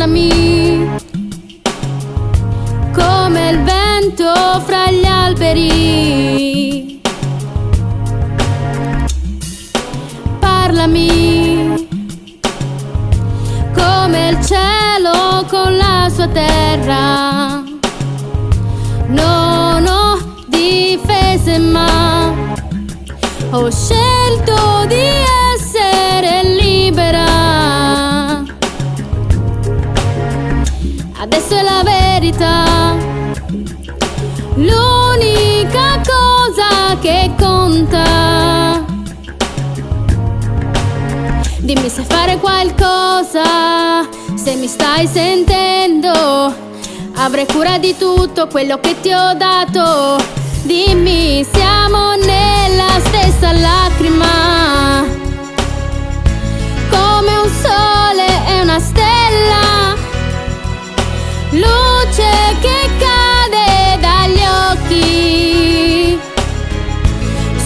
Ascoltami, come il vento fra gli alberi. Parlami, come il cielo con la sua terra. Non ho difese ma ho scelto di essere libera. Adesso è la verità, l'unica cosa che conta. Dimmi se fare qualcosa, se mi stai sentendo. Avrai cura di tutto quello che ti ho dato. Dimmi, siamo nella stessa lacrima, come un sole e una stella, luce che cade dagli occhi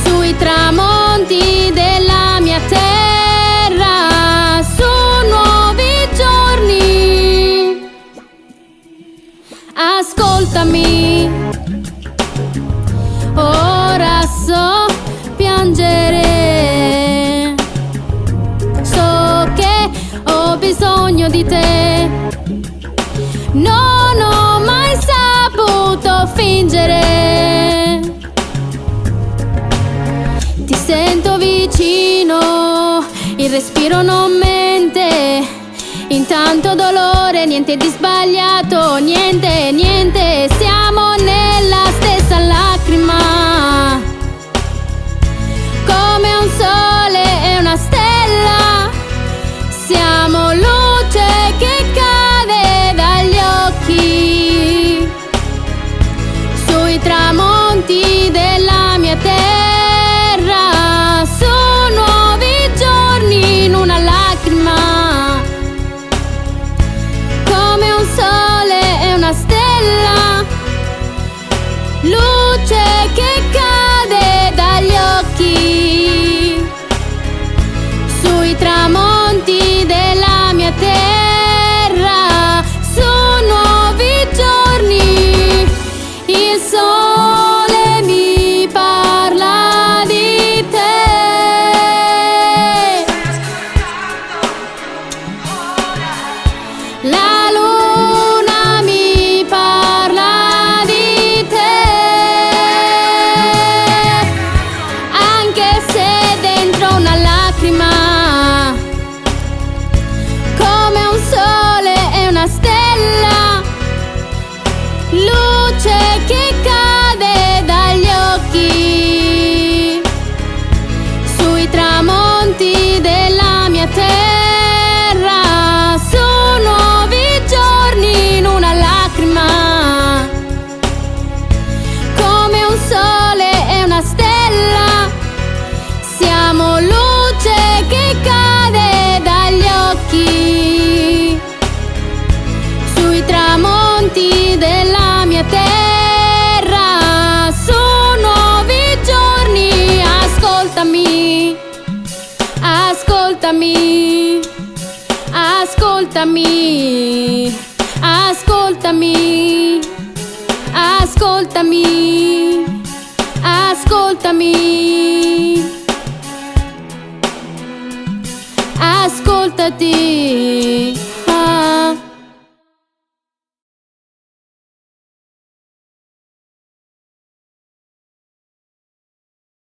sui tramonti della mia terra, su nuovi giorni. Ascoltami, ora so piangere, so che ho bisogno di te. Non ho mai saputo fingere, ti sento vicino, il respiro non mente. Intanto dolore, niente di sbagliato, niente, niente. Siamo nella stessa lacrima, come un sole e una stella. Siamo luce che cade dagli occhi sui tramonti della mia terra, su nuovi giorni in una lacrima, come un sole e una stella, luce che cade dagli occhi sui tramonti della mia terra, su nuovi giorni. Il sole mi parla di te, la luna mi parla di te, anche se dentro una lacrima, come un sole e una stella, luce che cade dagli occhi sui tramonti della mia terra, su nuovi giorni in una lacrima, come un sole e una stella. Siamo luce che cade dagli occhi sui tramonti della mia terra, su nuovi giorni. Ascoltami, ascoltami, ascoltami, ascoltami, ascoltami, ascoltami. Ascoltati.